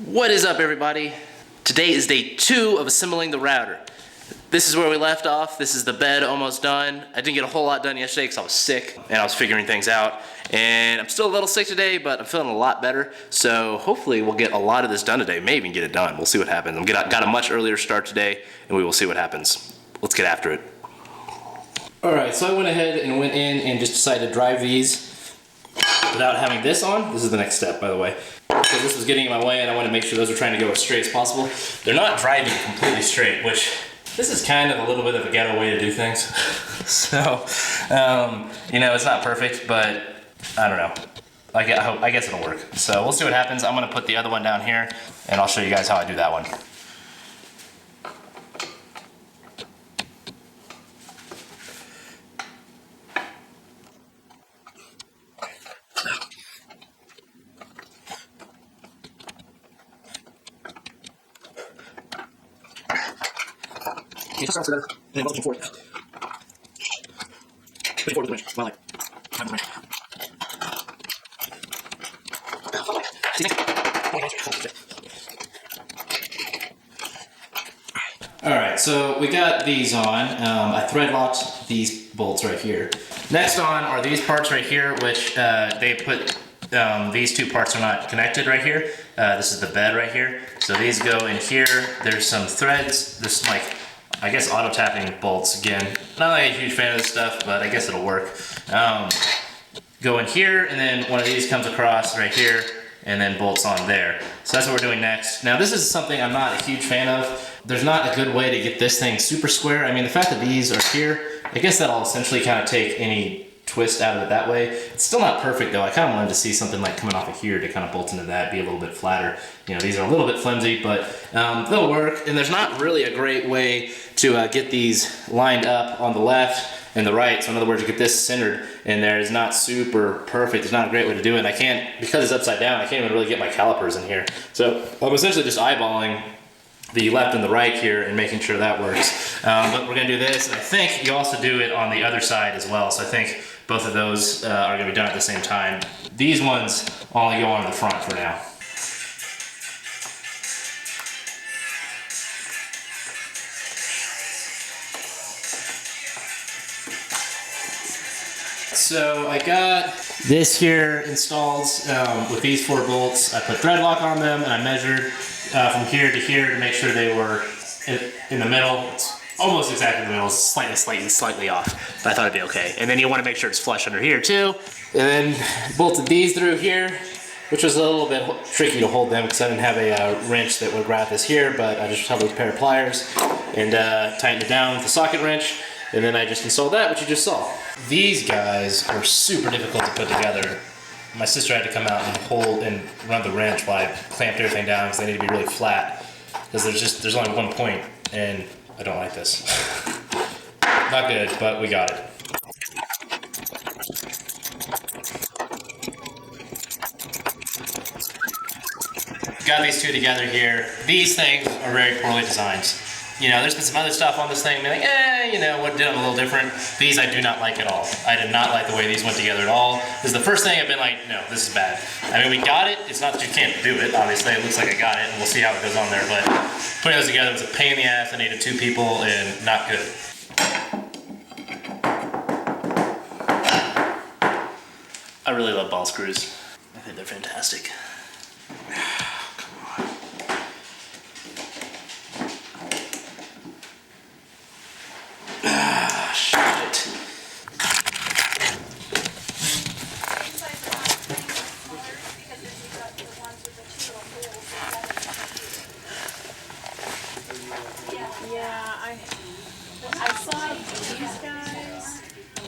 What is up, everybody? Today is day 2 of assembling the router. This is where we left off. This is the bed almost done. I didn't get a whole lot done yesterday because I was sick and I was figuring things out. And I'm still a little sick today, but I'm feeling a lot better. So hopefully we'll get a lot of this done today. Maybe even get it done. We'll see what happens. Got a much earlier start today, and we will see what happens. Let's get after it. Alright, so I went ahead and went in and just decided to drive these without having this on. This is the next step, by the way. Because this was getting in my way and I wanted to make sure those are trying to go as straight as possible. They're not driving completely straight, which this is kind of a little bit of a ghetto way to do things. So, you know, it's not perfect, but I don't know. I guess it'll work. So we'll see what happens. I'm gonna put the other one down here and I'll show you guys how I do that one. Just after that, and then looking forward. Looking forward to the winch. Well, like, time to winch. Alright, so we got these on. I thread locked these bolts right here. Next on are these parts right here, which they put, these two parts are not connected right here. This is the bed right here. So these go in here. There's some threads. There's some, like, I guess auto tapping bolts again. Not like a huge fan of this stuff, but I guess it'll work. Go in here, and then one of these comes across right here, and then bolts on there. So that's what we're doing next. Now this is something I'm not a huge fan of. There's not a good way to get this thing super square. I mean, the fact that these are here, I guess that'll essentially kind of take any twist out of it that way. It's still not perfect though. I kind of wanted to see something like coming off of here to kind of bolt into that, be a little bit flatter. You know, these are a little bit flimsy, but they'll work. And there's not really a great way to get these lined up on the left and the right. So in other words, you get this centered in there is not super perfect. It's not a great way to do it. And I can't, because it's upside down, I can't even really get my calipers in here. So I'm essentially just eyeballing the left and the right here and making sure that works. But we're gonna do this, and I think you also do it on the other side as well. So I think both of those are gonna be done at the same time. These ones only go on the front for now. So I got this here installed with these 4 bolts. I put thread lock on them and I measured from here to here to make sure they were in the middle. It's almost exactly in the middle, it's slightly off, but I thought it'd be okay. And then you want to make sure it's flush under here too. And then bolted these through here, which was a little bit tricky to hold them because I didn't have a wrench that would grab this here, but I just held with a pair of pliers and tightened it down with a socket wrench. And then I just installed that, which you just saw. These guys were super difficult to put together. My sister had to come out and hold and run the wrench while I clamped everything down because they need to be really flat. Because there's only one point, and I don't like this. Not good, but we got it. Got these two together here. These things are very poorly designed. You know, there's been some other stuff on this thing, being like, you know, what did them a little different. These I do not like at all. I did not like the way these went together at all. This is the first thing I've been like, no, this is bad. I mean, we got it. It's not that you can't do it, obviously. It looks like I got it, and we'll see how it goes on there. But putting those together was a pain in the ass. I needed 2 people, and not good. I really love ball screws. I think they're fantastic. Yeah, I saw these guys,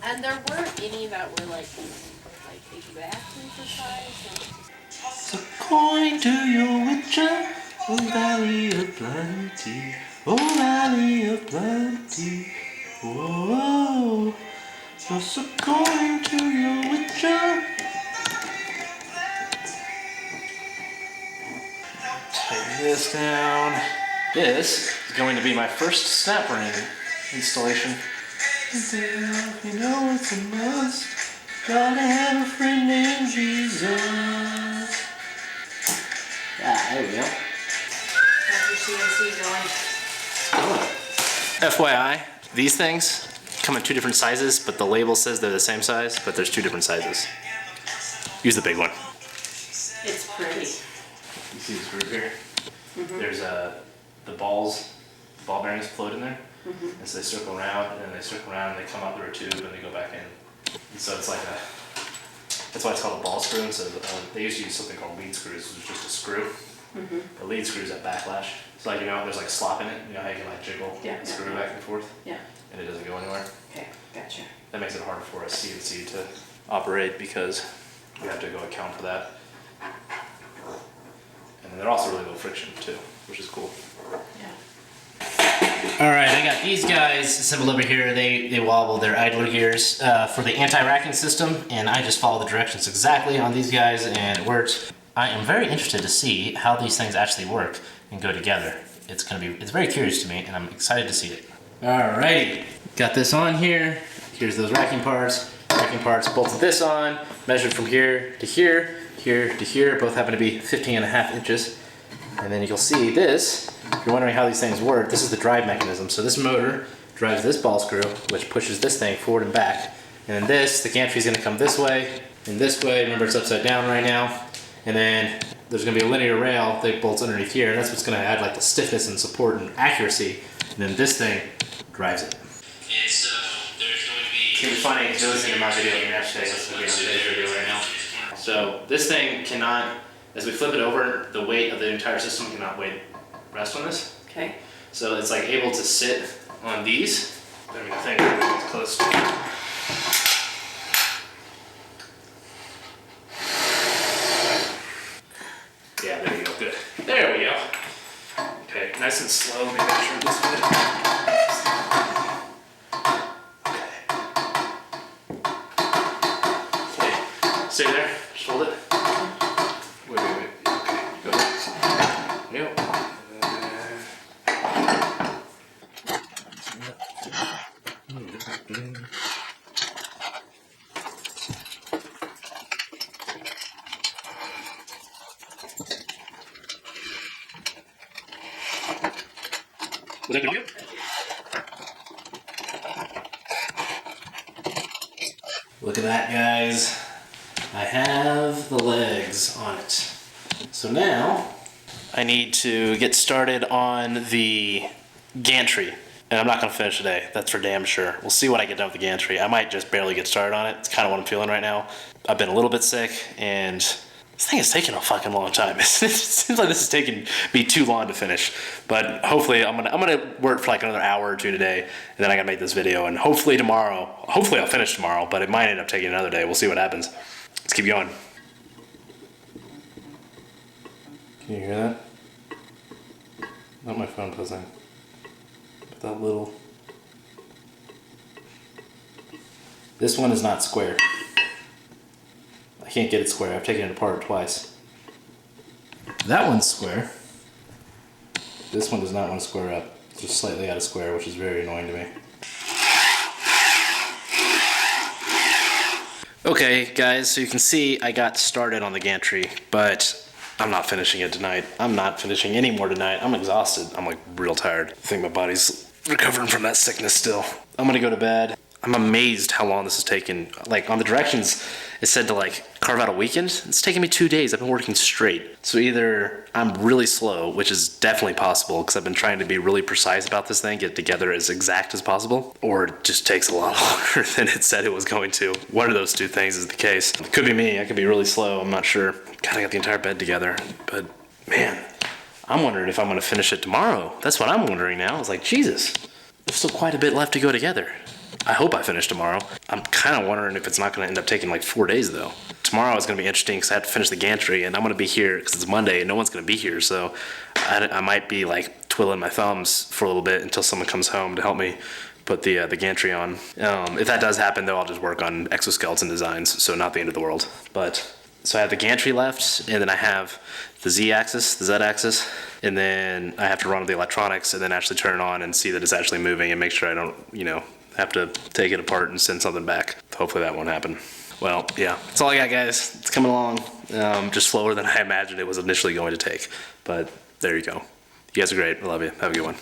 and there weren't any that were like exactly precise. According to your witcher, oh valley of plenty, oh valley of plenty, whoa, just according to your witcher. Tighten this down. This is going to be my first snap ring installation. You know it's a must. Gotta have a friend named Jesus. Ah. There we go. How's your CNC going? FYI, these things come in 2 different sizes, but the label says they're the same size, but there's 2 different sizes. Use the big one. It's pretty. You see this groove here? There's the ball bearings float in there, and so they circle around, and then they circle around, and they come out through a tube, and they go back in. And so it's like that's why it's called a ball screw. And so they used to use something called lead screws, which is just a screw. The lead screw is that backlash. So like, you know, there's like slop in it. You know how you can like jiggle the screw back and forth? Yeah. And it doesn't go anywhere. Okay, gotcha. That makes it harder for a CNC to operate because we have to go account for that. And then they're also really low friction too, which is cool. Yeah. All right, I got these guys assembled over here. They wobble their idler gears for the anti-racking system, and I just follow the directions exactly on these guys, and it works. I am very interested to see how these things actually work and go together. It's very curious to me, and I'm excited to see it. Alrighty, got this on here. Here's those racking parts. Racking parts, bolted this on, measured from here to here, here to here. Both happen to be 15.5 inches. And then you'll see this, if you're wondering how these things work, this is the drive mechanism. So this motor drives this ball screw, which pushes this thing forward and back. And then this, the gantry is gonna come this way and this way. Remember, it's upside down right now. And then there's gonna be a linear rail that bolts underneath here, and that's what's gonna add like the stiffness and support and accuracy. And then this thing drives it. And so there's going to be... It's gonna be funny, because you're listening to my video yesterday, this is gonna be on today's video right now. So this thing cannot, as we flip it over, the weight of the entire system cannot rest on this. Okay. So it's like able to sit on these. I mean, I think it's close to. Yeah, there you go, good. There we go. Okay, nice and slow, make sure this good. Okay, stay there, just hold it. Wait. Okay, go. Yep. Was that good? Look at that, guys. I have the legs on it. So now I need to get started on the gantry. And I'm not going to finish today. That's for damn sure. We'll see what I get done with the gantry. I might just barely get started on it. It's kind of what I'm feeling right now. I've been a little bit sick, and this thing is taking a fucking long time. It seems like this is taking me too long to finish. But hopefully I'm gonna work for like another hour or two today, and then I gotta make this video. And hopefully I'll finish tomorrow, but it might end up taking another day. We'll see what happens. Let's keep going. Can you hear that? Not my phone buzzing. But that little... This one is not square. I can't get it square. I've taken it apart twice. That one's square. This one does not want to square up. It's just slightly out of square, which is very annoying to me. Okay, guys, so you can see I got started on the gantry, but I'm not finishing it tonight. I'm not finishing any more tonight. I'm exhausted. I'm like real tired. I think my body's recovering from that sickness still. I'm gonna go to bed. I'm amazed how long this has taken. Like on the directions, it said to like carve out a weekend. It's taken me 2 days. I've been working straight. So either I'm really slow, which is definitely possible because I've been trying to be really precise about this thing, get it together as exact as possible, or it just takes a lot longer than it said it was going to. One of those two things is the case. It could be me. I could be really slow. I'm not sure. God, I got the entire bed together. But man, I'm wondering if I'm going to finish it tomorrow. That's what I'm wondering now. It's like, Jesus, there's still quite a bit left to go together. I hope I finish tomorrow. I'm kind of wondering if it's not going to end up taking like 4 days though. Tomorrow is going to be interesting because I have to finish the gantry, and I'm going to be here because it's Monday and no one's going to be here. So I might be like twiddling my thumbs for a little bit until someone comes home to help me put the gantry on. If that does happen though, I'll just work on exoskeleton designs, so not the end of the world. But so I have the gantry left, and then I have the Z-axis, the Z-axis, and then I have to run the electronics and then actually turn it on and see that it's actually moving and make sure I don't, have to take it apart and send something back. Hopefully that won't happen. Well, yeah, that's all I got, guys. It's coming along just slower than I imagined it was initially going to take. but there you go. You guys are great. I love you. Have a good one.